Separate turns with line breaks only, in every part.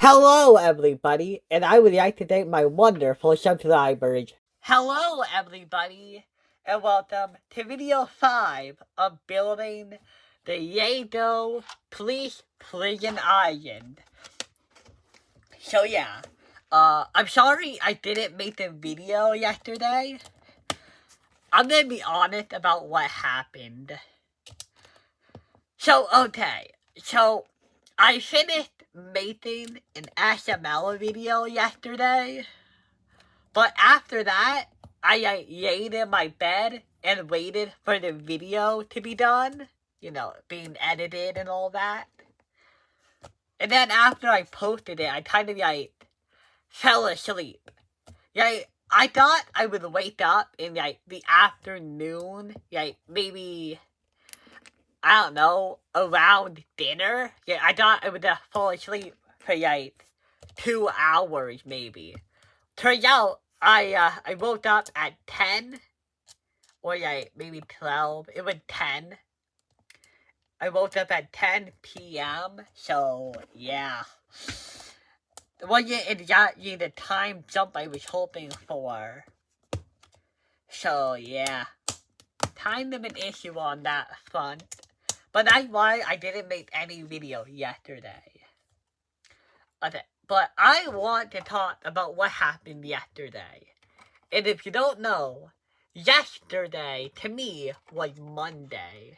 Hello, everybody, and I would like to thank my wonderful subscribers. Hello, everybody, and welcome to video 5 of building the Yado Police Prison Island. So yeah, I'm sorry I didn't make the video yesterday. I'm gonna be honest about what happened. So I finished making an SML video yesterday, but after that, I laid in my bed and waited for the video to be done, being edited and all that. And then after I posted it, I kind of fell asleep. I thought I would wake up in the afternoon, maybe, I don't know, around dinner. I thought I would fall asleep for 2 hours maybe. Turns out I woke up at 10 or maybe 12. It was 10. I woke up at 10 p.m. So yeah, it wasn't exactly the time jump I was hoping for. So yeah, kind of an issue on that front. But that's why I didn't make any video yesterday. Okay, but I want to talk about what happened yesterday. And if you don't know, yesterday, to me, was Monday.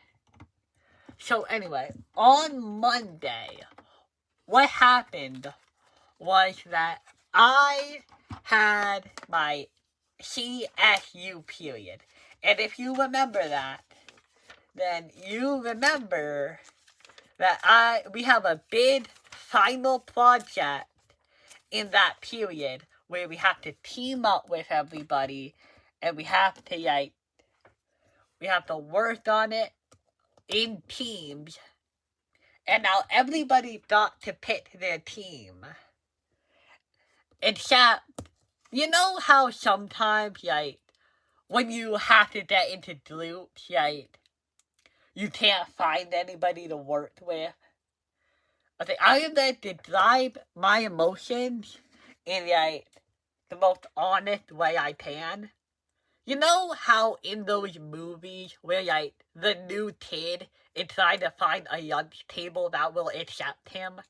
So anyway, on Monday, what happened was that I had my CSU period. And if you remember that, then you remember that we have a big final project in that period where we have to team up with everybody and we have to work on it in teams. And now everybody got to pick their team. Except, you know how sometimes when you have to get into groups, you can't find anybody to work with. Okay, I am going to drive my emotions in the most honest way I can. You know how in those movies where the new kid is trying to find a lunch table that will accept him?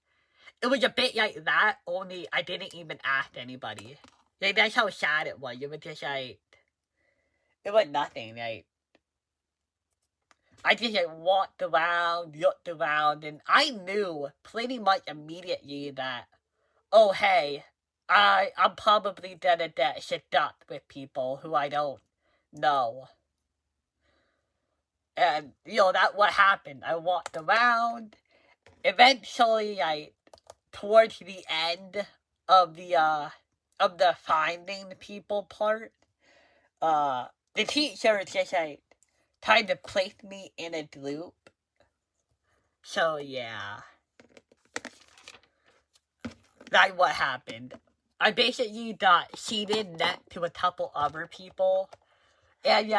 It was a bit like that, only I didn't even ask anybody. That's how sad it was. It was just it was nothing, I just walked around, looked around, and I knew pretty much immediately that, oh hey, I'm probably gonna get stuck with people who I don't know. And, that's what happened. I walked around. Eventually, towards the end of the finding people part, the teacher just, tried to place me in a group. So, yeah. That's what happened. I basically got seated next to a couple other people. And,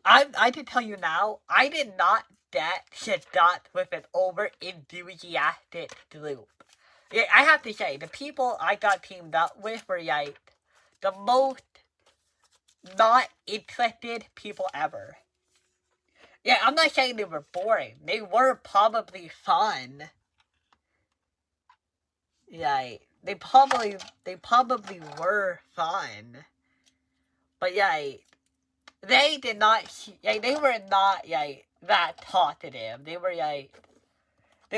I can tell you now, I did not get stuck with an over-enthusiastic group. I have to say, the people I got teamed up with were, the most not interested people ever. I'm not saying they were boring. They were probably fun. They probably were fun. But they did not, they were not, that talkative. They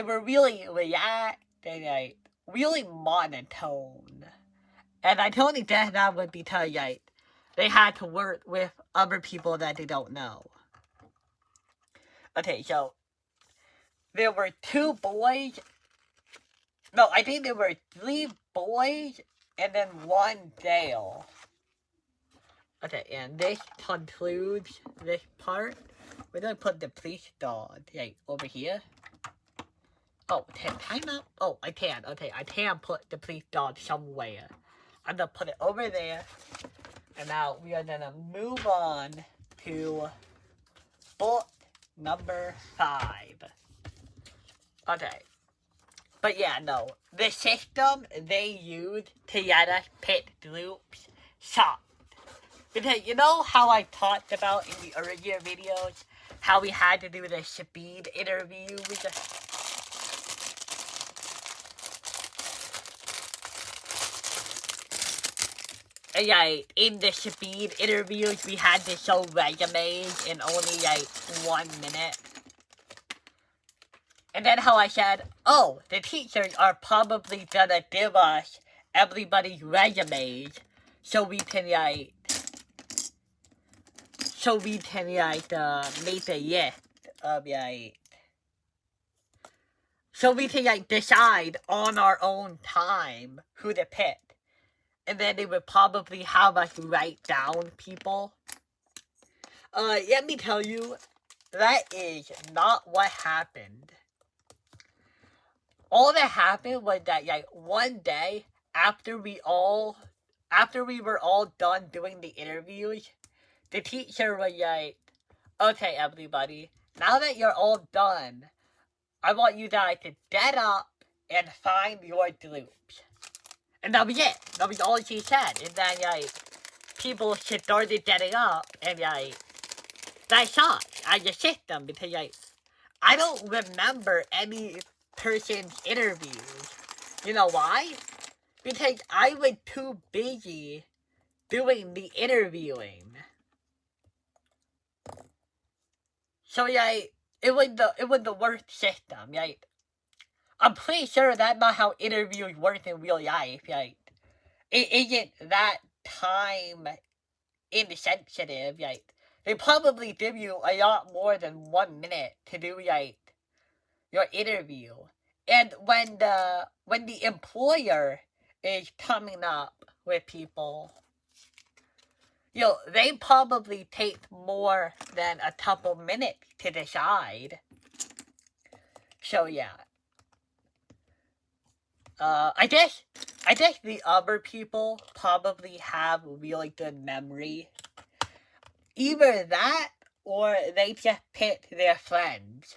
were really relaxed and, really monotone. And I totally guess that would be because, they had to work with other people that they don't know. Okay, so there were 2 boys. No, I think there were 3 boys and then 1 girl. Okay, and this concludes this part. We're gonna put the police dog over here. Oh, can I not? Oh, I can. Okay, I can put the police dog somewhere. I'm gonna put it over there. And now we are gonna move on to book number 5. Okay. But yeah, no. The system they used to get us pit loops sucked. Because you know how I talked about in the earlier videos how we had to do the speed interviews? And yeah, in the speed interviews we had to show resumes in only like 1 minute. And then how I said, oh, the teachers are probably gonna give us everybody's resumes so we can like make a list of like, so we can like decide on our own time who to pick. And then they would probably have us write down people. Let me tell you, that is not what happened. All that happened was that like one day after we were all done doing the interviews, the teacher was like, okay everybody, now that you're all done, I want you guys to get up and find your groups. And that was it. That was all she said. And then like people started getting up and like that sucked. I just hit them because like I don't remember any person's interviews. You know why? Because I was too busy doing the interviewing. So like it was the worst system. Like I'm pretty sure that's not how interviews work in real life. Like it isn't that time insensitive. Like they probably give you a lot more than 1 minute to do like your interview. And when the employer is coming up with people, you know, they probably take more than a couple minutes to decide. So yeah. I guess the other people probably have really good memory. Either that or they just pick their friends.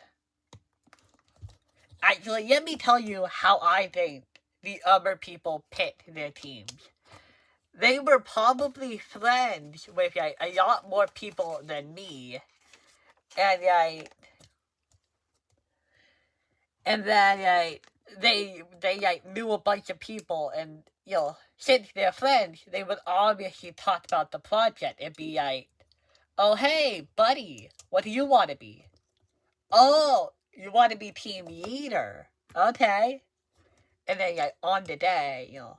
Actually, let me tell you how I think the other people picked their teams. They were probably friends with like, a lot more people than me. And then they like knew a bunch of people, and you know, since they're friends, they would obviously talk about the project and be like, oh hey buddy, what do you want to be? Oh, you want to be team leader, okay. And then like on the day, you know,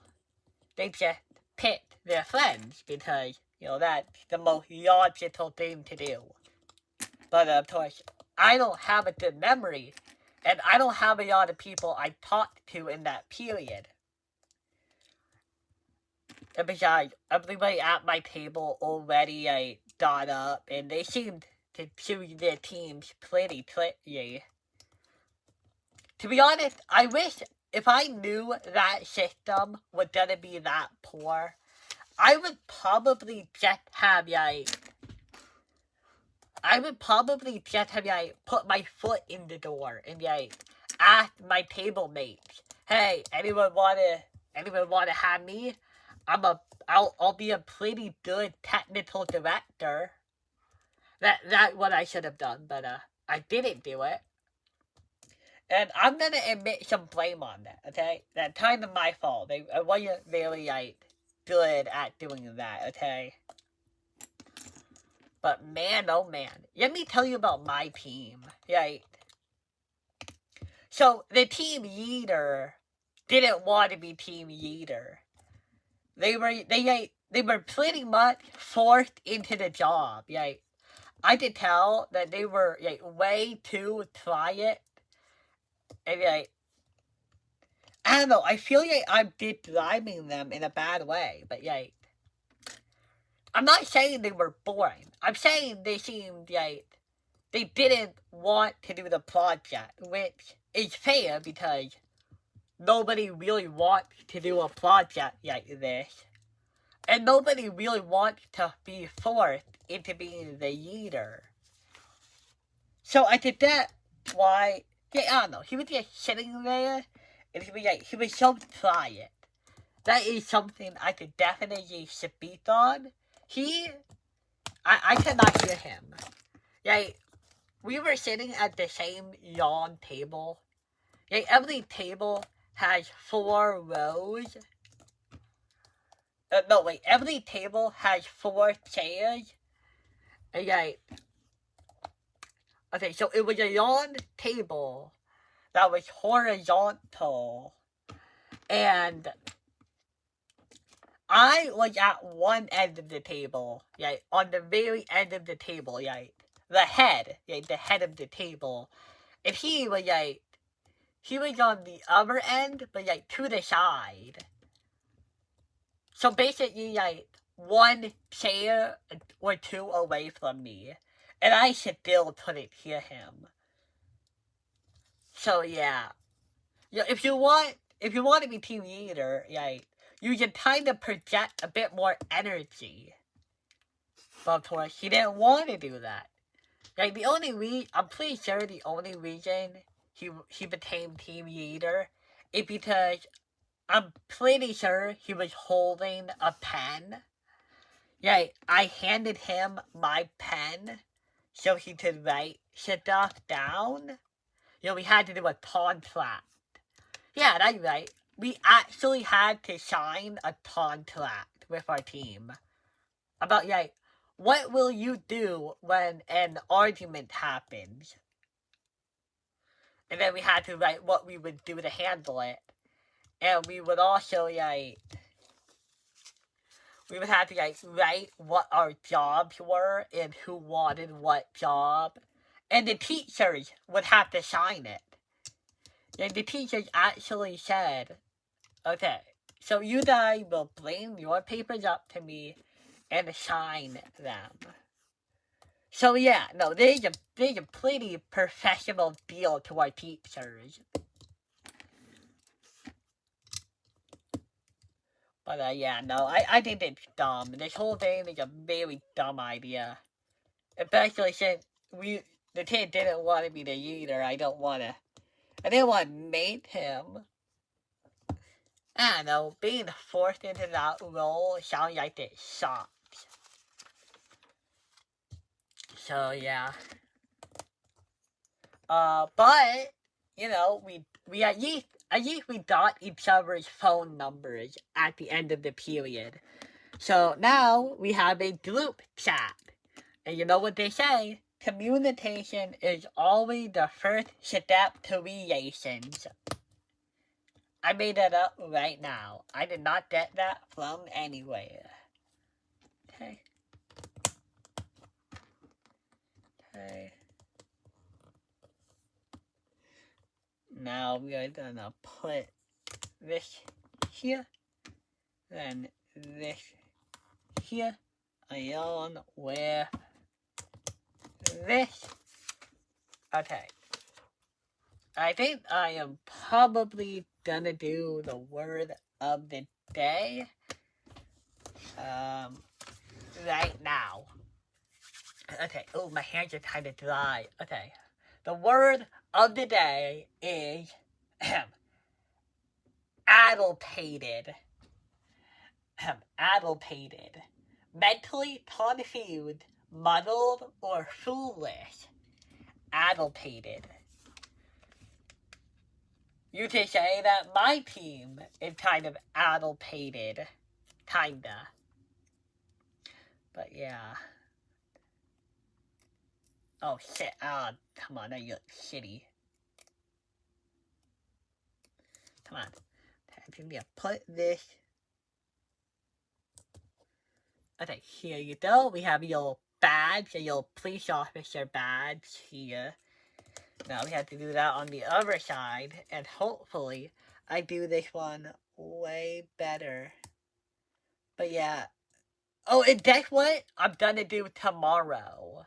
they just pick their friends because, you know, that's the most logical thing to do. But of course, I don't have a good memory, and I don't have a lot of people I talked to in that period. And besides, everybody at my table already got up, and they seemed to choose their teams pretty quickly. To be honest, I wish if I knew that system was gonna be that poor, I would probably just have put my foot in the door and ask my table mates, hey, anyone wanna have me? I'll be a pretty good technical director. That's what I should have done, but I didn't do it. And I'm gonna admit some blame on that, okay? That's kind of my fault. I wasn't very good at doing that, okay? But man, oh man, let me tell you about my team, right? So the team leader didn't want to be team leader. They were pretty much forced into the job, right? I could tell that they were way too quiet, and I don't know. I feel like I'm driving them in a bad way, but I'm not saying they were boring. I'm saying they seemed they didn't want to do the project, which is fair because nobody really wants to do a project like this. And nobody really wants to be forced into being the leader. So I think that's why, I don't know, he was just sitting there and he was so quiet. That is something I could definitely speak on. I could not hear him. Like, we were sitting at the same long table. Like, every table has 4 rows. No, wait, every table has 4 chairs. And like, okay, so it was a long table that was horizontal. And I was at one end of the table, like, on the very end of the table, like, the head of the table. And he was on the other end, but like, to the side. So basically, like, one chair or 2 away from me. And I still couldn't hear him. So yeah. If you want to be team leader, like, you can kind of project a bit more energy. But of course, he didn't want to do that. Like, I'm pretty sure the only reason he became team leader is because I'm pretty sure he was holding a pen. Yeah, I handed him my pen so he could write stuff down. We had to do a contract. Yeah, that's right. We actually had to sign a contract with our team about, like, what will you do when an argument happens? And then we had to write what we would do to handle it. And we would also, like, we would have to, like, write what our jobs were and who wanted what job. And the teachers would have to sign it. And the teachers actually said, okay, so you guys will bring your papers up to me and sign them. So yeah, no, there's a pretty professional deal to our teachers. But yeah, no, I think it's dumb. This whole thing is a very dumb idea. Especially since the kid didn't want to be the leader. I didn't want to make him. I don't know, being forced into that role sounds like it sucks. So yeah. But, you know, we at least we got each other's phone numbers at the end of the period. So now we have a group chat. And you know what they say? Communication is always the first step to relations. I made that up right now. I did not get that from anywhere. Okay. Okay. Now we are gonna put this here, then this here, along with this. Okay. I think I am probably gonna do the word of the day right now. Okay. Oh, my hands are kind of dry. Okay. The word of the day is addlepated. Addlepated. Mentally confused, muddled, or foolish. Addlepated. You could say that my team is kind of addlepated. Kinda. But yeah. Oh shit, come on, now you look shitty. Come on. I'm gonna put this. Okay, here you go. We have your badge, your police officer badge here. Now we have to do that on the other side, and hopefully I do this one way better. But yeah. Oh, and guess what? I'm gonna do tomorrow.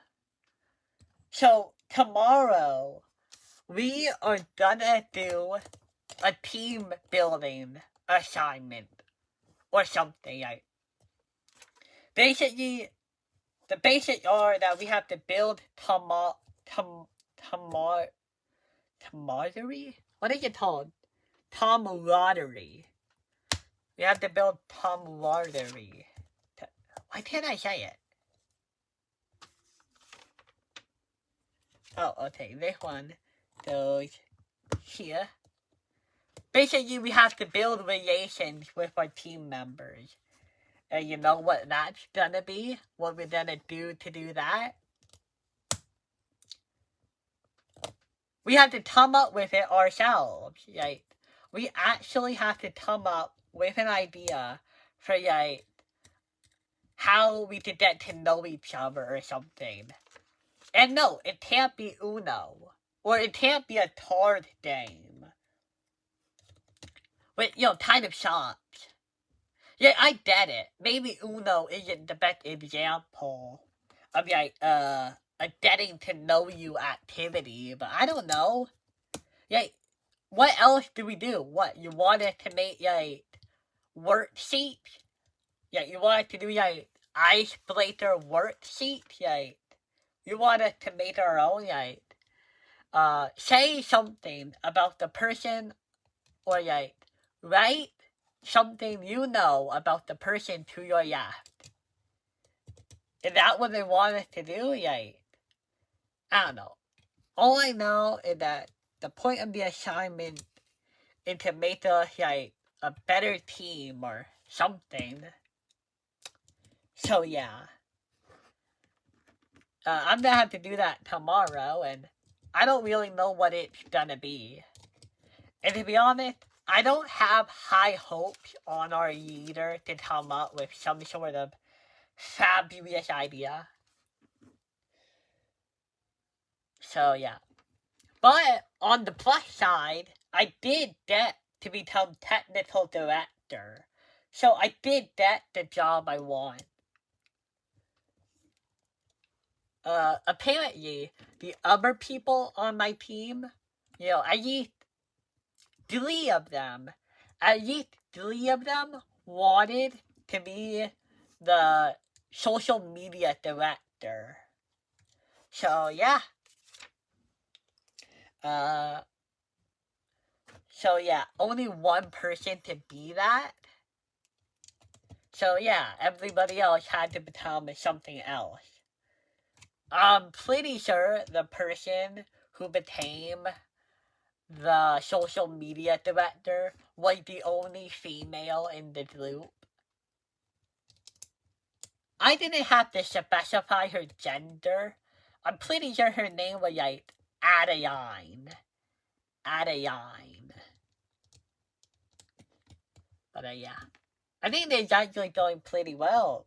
So, tomorrow, we are gonna do a team building assignment. Or something, like. Basically, the basics are that we have to build camaraderie? What is it called? camaraderie. We have to build camaraderie. Why can't I say it? Oh, okay, this one goes here. Basically, we have to build relations with our team members. And you know what that's gonna be? What we're gonna do to do that? We have to come up with it ourselves, right? We actually have to come up with an idea for, like, how we could get to know each other or something. And no, it can't be Uno. Or it can't be a card game. But, kind of sucks. Yeah, I get it. Maybe Uno isn't the best example of, like, a getting to know you activity, but I don't know. Yeah, what else do we do? What, you wanted to make, like, worksheets? Yeah, you wanted to do, like, icebreaker worksheets? Like, you wanted to make our own, like, say something about the person, or, like, write something you know about the person to your left. Is that what they wanted to do? Like, I don't know. All I know is that the point of the assignment is to make us, like, a better team or something. So, yeah. I'm gonna have to do that tomorrow, and I don't really know what it's gonna be. And to be honest, I don't have high hopes on our leader to come up with some sort of fabulous idea. So, yeah. But, on the plus side, I did get to become technical director. So, I did get the job I want. Apparently, the other people on my team, at least 3 of them, wanted to be the social media director. So, yeah. Only one person to be that. So, yeah, everybody else had to become something else. I'm pretty sure the person who became the social media director was the only female in the group. I didn't have to specify her gender. I'm pretty sure her name was, like, Adeline. But, yeah. I think it's actually going pretty well.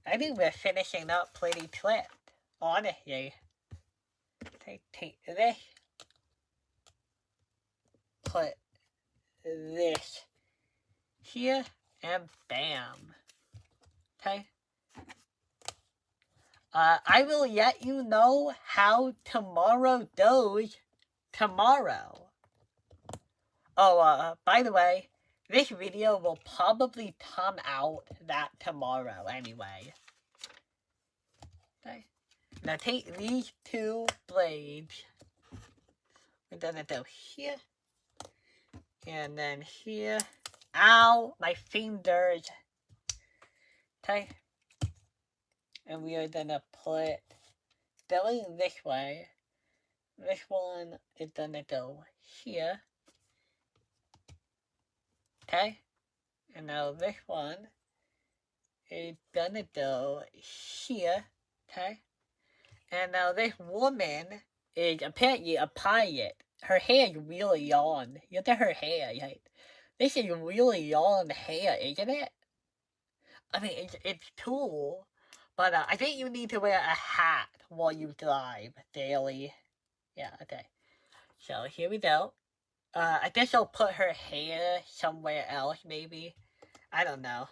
I think we're finishing up pretty quick, honestly. Take this. Put this here, and bam. Okay? I will let you know how tomorrow goes tomorrow. Oh, by the way, this video will probably come out that tomorrow anyway. Okay. Now take these 2 blades. We're gonna go here. And then here. Ow! My fingers. Okay. And we are gonna put going this way. This one is gonna go here. Okay? And now this one is gonna go here. Okay? And now this woman is apparently a pilot. Her hair is really long. Look at her hair. Like, this is really long hair, isn't it? I mean, it's cool. But I think you need to wear a hat while you drive daily. Yeah, okay. So here we go. I guess I'll put her hair somewhere else, maybe. I don't know.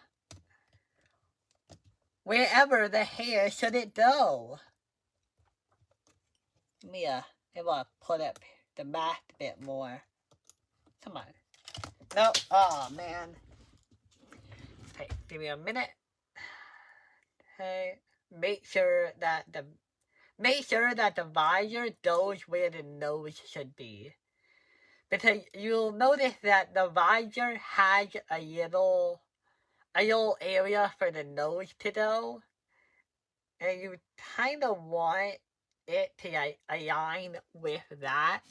Wherever the hair should it go? Mia, I want to put up the back a bit more. Come on. No, oh man. Hey, give me a minute. Hey, make sure that the visor goes where the nose should be. Because you'll notice that the visor has a little area for the nose to go. And you kind of want it to align with that.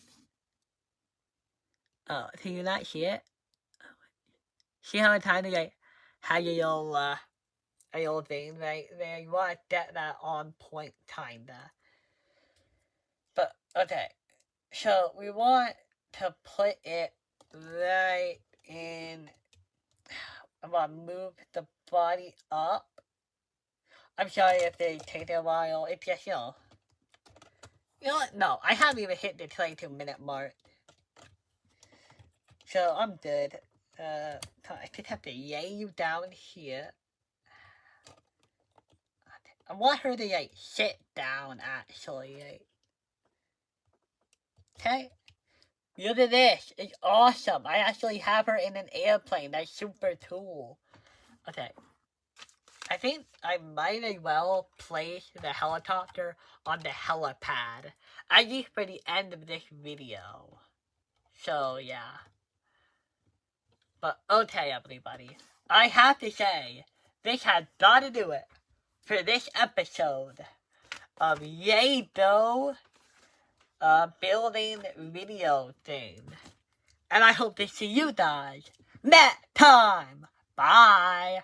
Oh, can you not see it? See how it kind of has a little thing right there? You want to get that on point, kinda. But, okay. So, we want to put it right in. I'm gonna move the body up. I'm sorry if they take a while. It's just, you know what? No, I haven't even hit the 22-minute mark. So, I'm good. I just have to lay you down here. I want her to, sit down, actually. Okay? Look at this. It's awesome. I actually have her in an airplane. That's super cool. Okay. I think I might as well place the helicopter on the helipad. At least for the end of this video. So, yeah. But, okay, everybody. I have to say, this has got to do it for this episode of Yay Though building video thing. And I hope to see you guys next time. Bye.